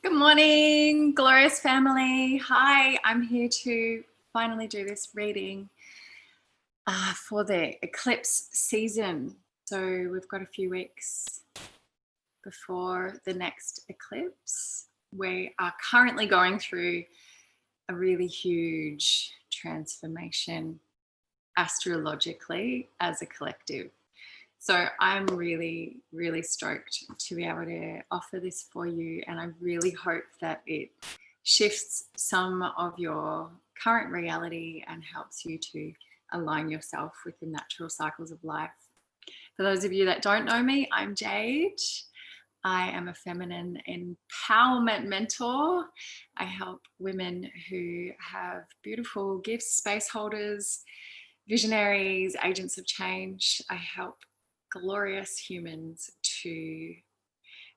Good morning, glorious family. Hi, I'm here to finally do this reading for the eclipse season. So we've got a few weeks before the next eclipse. We are currently going through a really huge transformation astrologically as a collective. So I'm really, really stoked to be able to offer this for you. And I really hope that it shifts some of your current reality and helps you to align yourself with the natural cycles of life. For those of you that don't know me, I'm Jade. I am a feminine empowerment mentor. I help women who have beautiful gifts, space holders, visionaries, agents of change. I help glorious humans to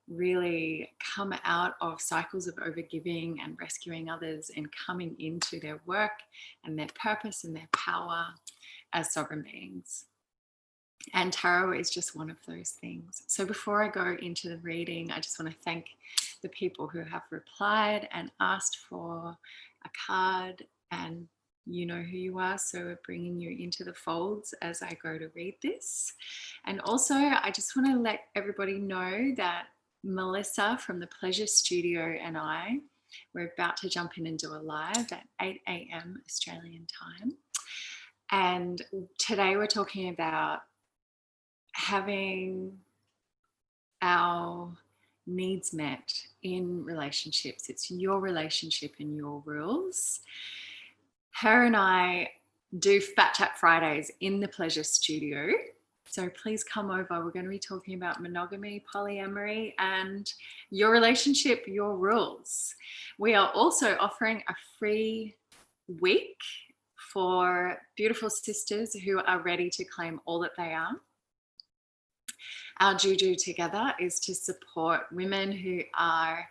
really come out of cycles of overgiving and rescuing others and coming into their work and their purpose and their power as sovereign beings. And tarot is just one of those things. So before I go into the reading, I just want to thank the people who have replied and asked for a card, and you know who you are, so we're bringing you into the folds as I go to read this. And also, I just want to let everybody know that Melissa from the Pleasure Studio and we're about to jump in and do a live at 8 a.m. Australian time. And today we're talking about having our needs met in relationships. It's your relationship and your rules. Her and I do Fat Chat Fridays in the Pleasure Studio. So please come over. We're going to be talking about monogamy, polyamory, and your relationship, your rules. We are also offering a free week for beautiful sisters who are ready to claim all that they are. Our juju together is to support women who are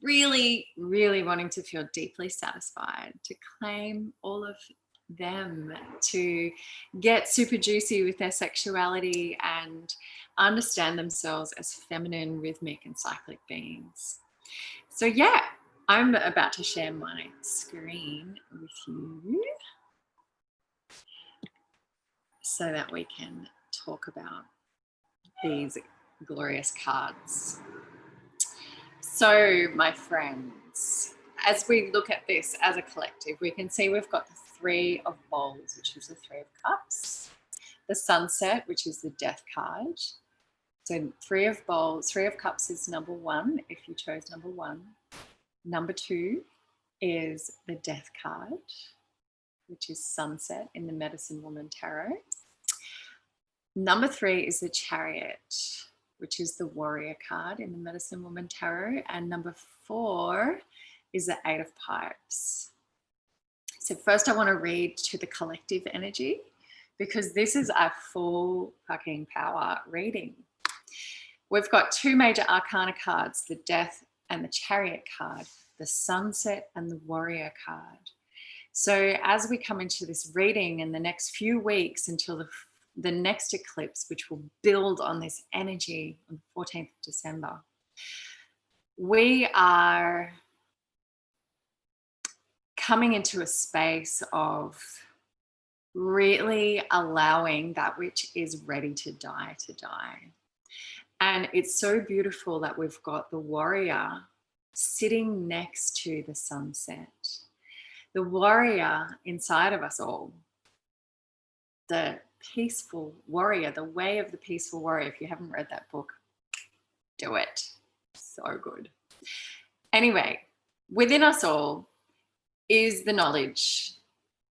really, really wanting to feel deeply satisfied, to claim all of them, to get super juicy with their sexuality and understand themselves as feminine, rhythmic, and cyclic beings. So yeah, I'm about to share my screen with you so that we can talk about these glorious cards. So, my friends, as we look at this as a collective, we can see we've got the Three of Bowls, which is the Three of Cups, the Sunset, which is the Death card. So Three of Bowls, Three of Cups is number one, if you chose number one. Number two is the Death card, which is Sunset in the Medicine Woman Tarot. Number three is the Chariot, which is the Warrior card in the Medicine Woman Tarot. And number four is the Eight of Pipes. So first I want to read to the collective energy, because this is a full fucking power reading. We've got two major arcana cards, the Death and the Chariot card, the Sunset and the Warrior card. So as we come into this reading in the next few weeks until the next eclipse, which will build on this energy on the 14th of December, we are coming into a space of really allowing that which is ready to die to die. And it's so beautiful that we've got the warrior sitting next to the sunset. The warrior inside of us all, the peaceful warrior, the way of the peaceful warrior. If you haven't read that book, do it. So good. Anyway, within us all is the knowledge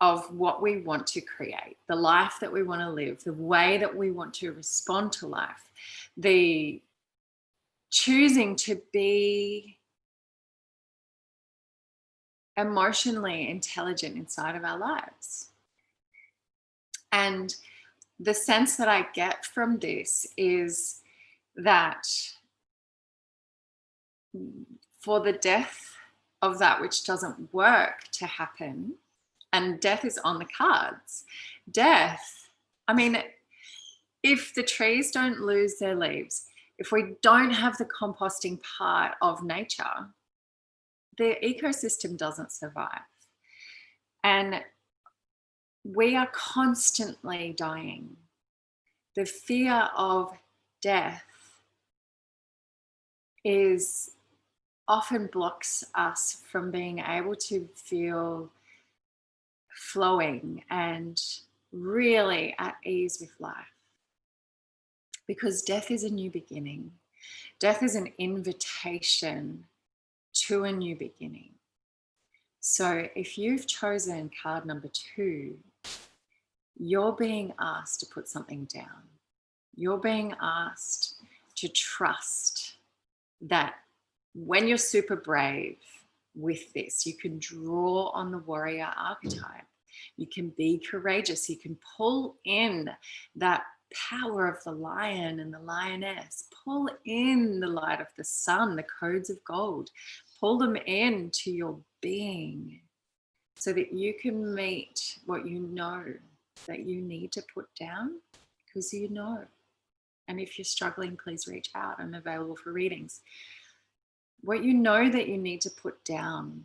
of what we want to create, the life that we want to live, the way that we want to respond to life, the choosing to be emotionally intelligent inside of our lives. And the sense that I get from this is that for the death of that which doesn't work to happen, and death is on the cards, death, I mean, if the trees don't lose their leaves, if we don't have the composting part of nature, the ecosystem doesn't survive. And we are constantly dying. The fear of death often blocks us from being able to feel flowing and really at ease with life. Because death is a new beginning. Death is an invitation to a new beginning. So if you've chosen card number 2, you're being asked to put something down. You're being asked to trust that when you're super brave with this, you can draw on the warrior archetype. You can be courageous. You can pull in that power of the lion and the lioness. Pull in the light of the sun, the codes of gold. Pull them into your being so that you can meet what you know that you need to put down, because you know. And if you're struggling, please reach out. I'm available for readings. What you know that you need to put down.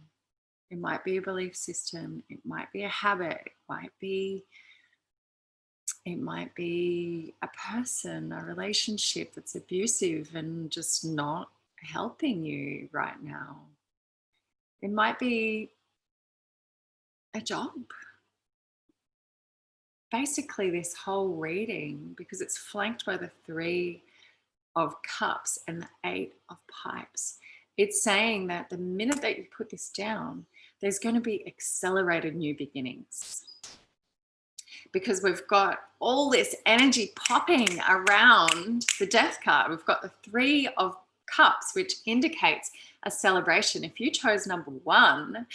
It might be a belief system. It might be a habit. It might be a person, a relationship that's abusive and just not helping you right now. It might be a job. Basically, this whole reading, because it's flanked by the 3 of Cups and the 8 of Pipes, it's saying that the minute that you put this down, there's going to be accelerated new beginnings. Because we've got all this energy popping around the Death card. We've got the 3 of Cups, which indicates a celebration. If you chose number 1,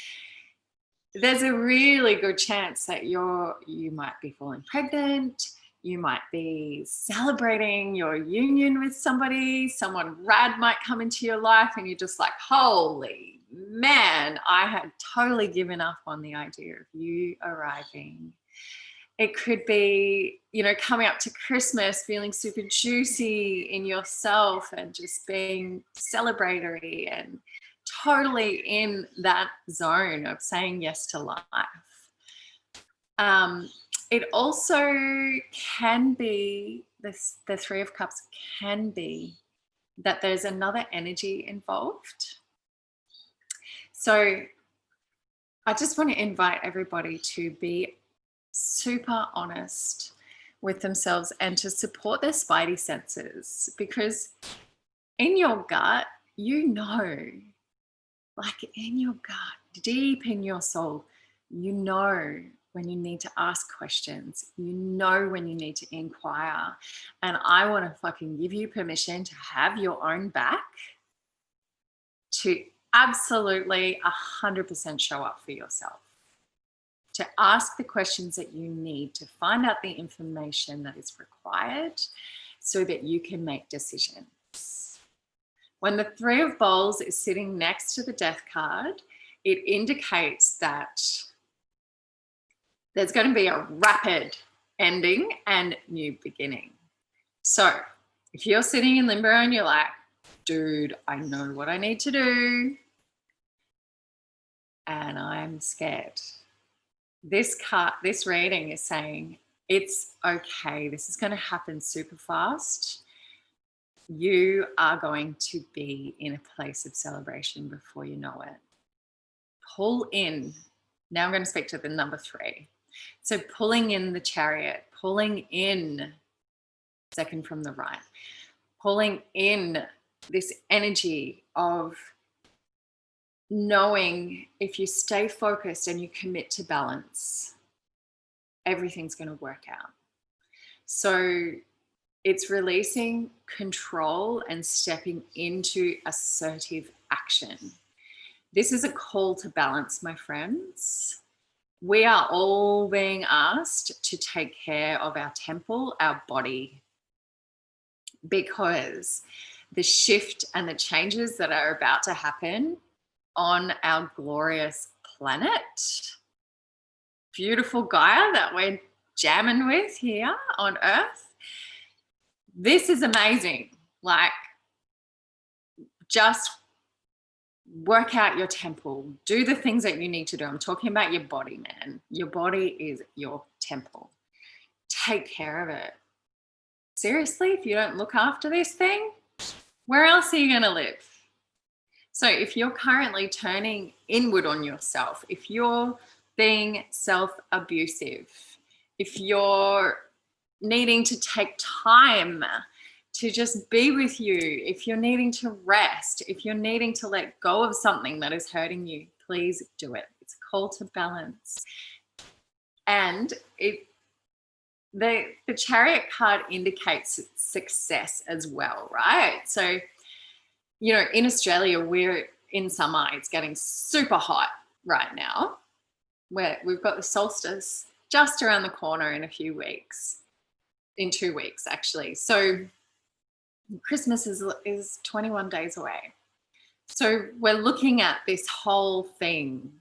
there's a really good chance that you might be falling pregnant. You might be celebrating your union with somebody. Someone rad might come into your life and you're just like, holy man, I had totally given up on the idea of you arriving. It could be, coming up to Christmas, feeling super juicy in yourself and just being celebratory and totally in that zone of saying yes to life. It also can be, the 3 of Cups can be that there's another energy involved. So I just want to invite everybody to be super honest with themselves and to support their spidey senses, because in your gut, like in your gut, deep in your soul, when you need to ask questions, when you need to inquire. And I want to fucking give you permission to have your own back, to absolutely 100% show up for yourself, to ask the questions that you need to find out the information that is required so that you can make decisions. When the 3 of Bowls is sitting next to the Death card, it indicates that there's going to be a rapid ending and new beginning. So if you're sitting in limbo and you're like, dude, I know what I need to do and I'm scared. This reading is saying it's okay. This is going to happen super fast. You are going to be in a place of celebration before you know it. Pull in. Now I'm going to speak to the number 3. So pulling in the Chariot, pulling in, second from the right, pulling in this energy of knowing if you stay focused and you commit to balance, everything's going to work out. So it's releasing control and stepping into assertive action. This is a call to balance, my friends. We are all being asked to take care of our temple, our body, because the shift and the changes that are about to happen on our glorious planet, beautiful Gaia that we're jamming with here on Earth, this is amazing. Like, just work out your temple, do the things that you need to do. I'm talking about your body, man. Your body is your temple. Take care of it. Seriously, if you don't look after this thing, where else are you going to live? So if you're currently turning inward on yourself, if you're being self-abusive, if you're needing to take time to just be with you, if you're needing to rest, if you're needing to let go of something that is hurting you, please do it. It's a call to balance. And the Chariot card indicates success as well, right? So, you know, in Australia, we're in summer. It's getting super hot right now. We've got the solstice just around the corner in a few weeks, in 2 weeks, actually. So Christmas is 21 days away. So we're looking at this whole thing.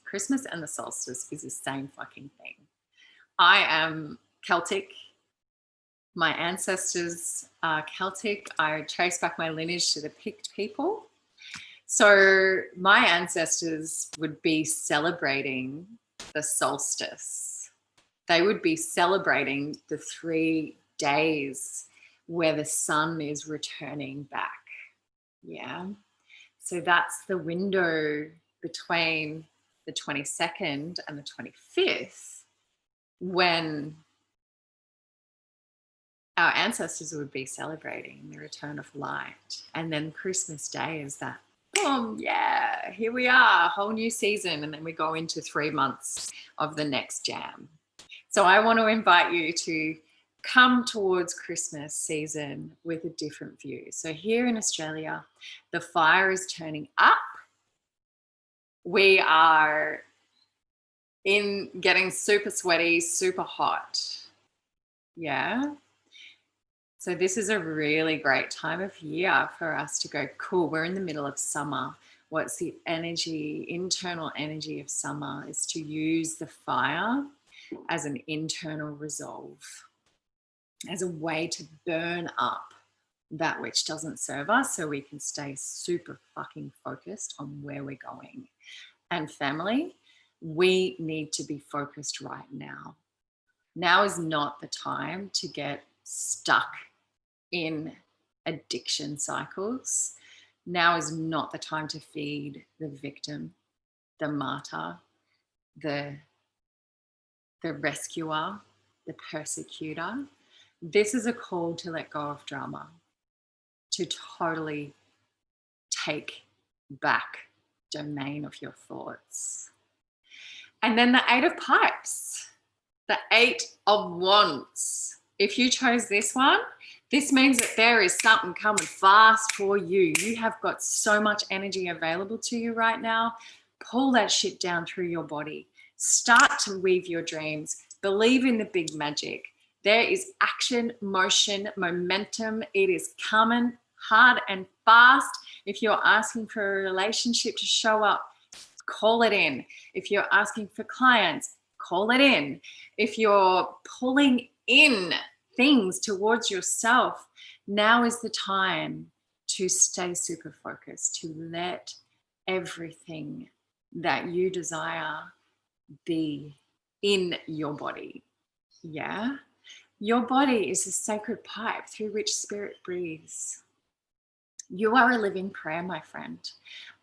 Christmas and the solstice is the same fucking thing. I am Celtic. My ancestors are Celtic. I trace back my lineage to the Pict people. So my ancestors would be celebrating the solstice. They would be celebrating the 3 days where the sun is returning back. Yeah. So that's the window between the 22nd and the 25th when our ancestors would be celebrating the return of light. And then Christmas Day is that, boom, yeah, here we are, whole new season. And then we go into 3 months of the next jam. So I want to invite you to come towards Christmas season with a different view. So here in Australia, the fire is turning up. We are getting super sweaty, super hot. Yeah. So this is a really great time of year for us to go, cool, we're in the middle of summer. What's the energy, internal energy of summer is to use the fire as an internal resolve, as a way to burn up that which doesn't serve us so we can stay super fucking focused on where we're going. And family, we need to be focused right now. Now is not the time to get stuck in addiction cycles. Now is not the time to feed the victim, the martyr, the rescuer, the persecutor. This is a call to let go of drama, to totally take back domain of your thoughts. And then the 8 of Pipes, the 8 of Wands. If you chose this one, this means that there is something coming fast for you. You have got so much energy available to you right now. Pull that shit down through your body. Start to weave your dreams. Believe in the big magic. There is action, motion, momentum. It is coming hard and fast. If you're asking for a relationship to show up, call it in. If you're asking for clients, call it in. If you're pulling in things towards yourself, now is the time to stay super focused, to let everything that you desire be in your body. Yeah. Your body is a sacred pipe through which spirit breathes. You are a living prayer, my friend.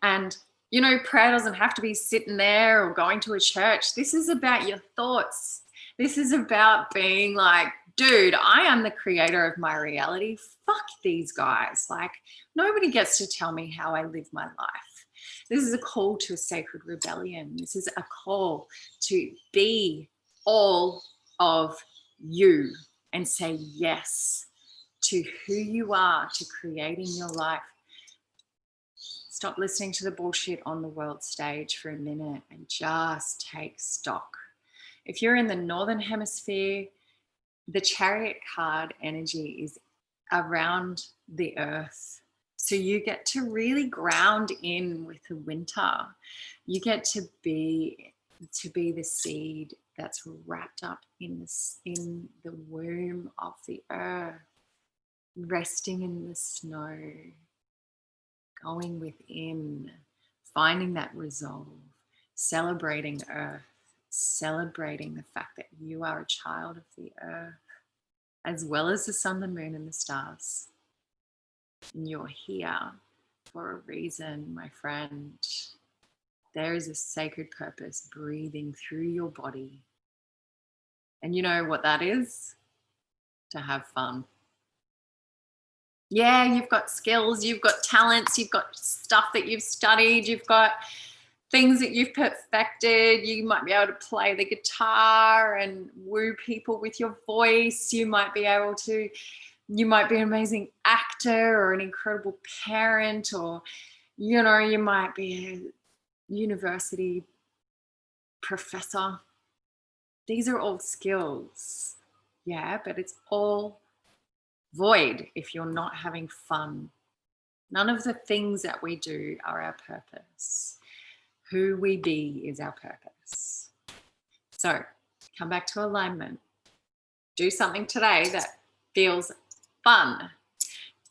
And you know, prayer doesn't have to be sitting there or going to a church. This is about your thoughts. This is about being like, dude, I am the creator of my reality. Fuck these guys. Like, nobody gets to tell me how I live my life. This is a call to a sacred rebellion. This is a call to be all of you and say yes to who you are, to creating your life. Stop listening to the bullshit on the world stage for a minute and just take stock. If you're in the Northern Hemisphere, the Chariot card energy is around the earth. So you get to really ground in with the winter. You get to be the seed that's wrapped up in the womb of the earth, resting in the snow, going within, finding that resolve, celebrating earth, celebrating the fact that you are a child of the earth, as well as the sun, the moon, and the stars. And you're here for a reason, my friend. There is a sacred purpose breathing through your body. And you know what that is? To have fun. Yeah, you've got skills, you've got talents, you've got stuff that you've studied, you've got things that you've perfected. You might be able to play the guitar and woo people with your voice. You might be an amazing actor or an incredible parent, or, you know, you might be a university professor. These are all skills. Yeah, but it's all void if you're not having fun. None of the things that we do are our purpose. Who we be is our purpose. So come back to alignment. Do something today that feels fun.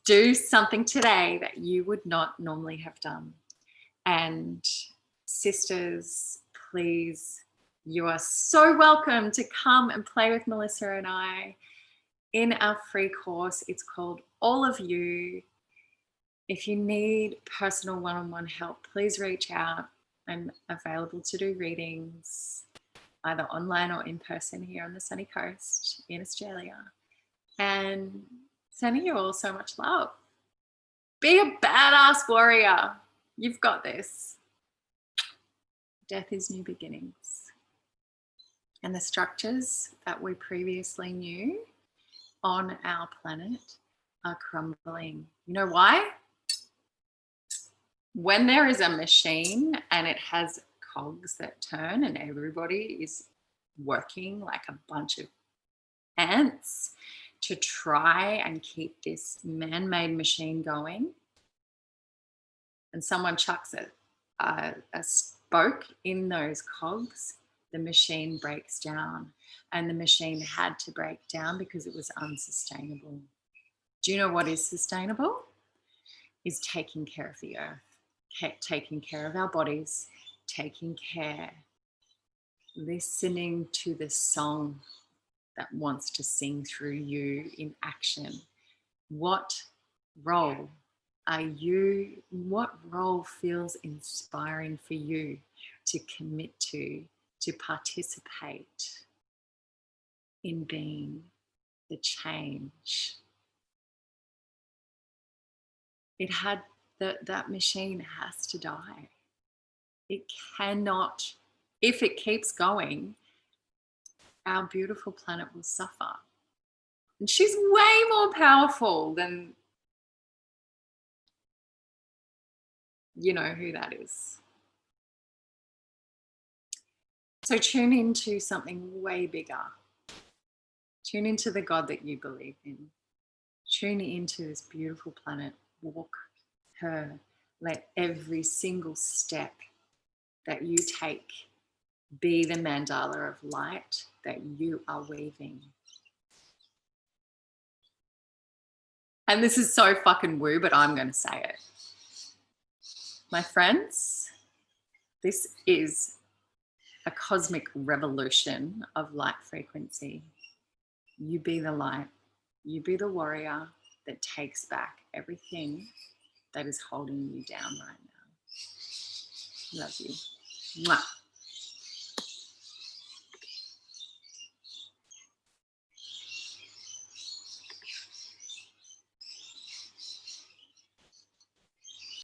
Do something today that you would not normally have done. And sisters, please, you are so welcome to come and play with Melissa and I in our free course. It's called All of You. If you need personal one-on-one help, please reach out. I'm available to do readings, either online or in person here on the sunny coast in Australia. And sending you all so much love. Be a badass warrior. You've got this. Death is new beginnings. And the structures that we previously knew on our planet are crumbling. You know why? When there is a machine and it has cogs that turn and everybody is working like a bunch of ants to try and keep this man-made machine going, and someone chucks a spoke in those cogs, the machine breaks down. And the machine had to break down because it was unsustainable. Do you know what is sustainable? Is taking care of the earth, taking care of our bodies, taking care, listening to the song that wants to sing through you in action. What role what role feels inspiring for you to commit to participate in being the change? That machine has to die. It cannot, if it keeps going, our beautiful planet will suffer. And she's way more powerful than, you know who that is. So tune into something way bigger. Tune into the God that you believe in. Tune into this beautiful planet. Walk her. Let every single step that you take be the mandala of light that you are weaving. And this is so fucking woo, but I'm going to say it. My friends, this is a cosmic revolution of light frequency. You be the light. You be the warrior that takes back everything that is holding you down right now. Love you. Mwah.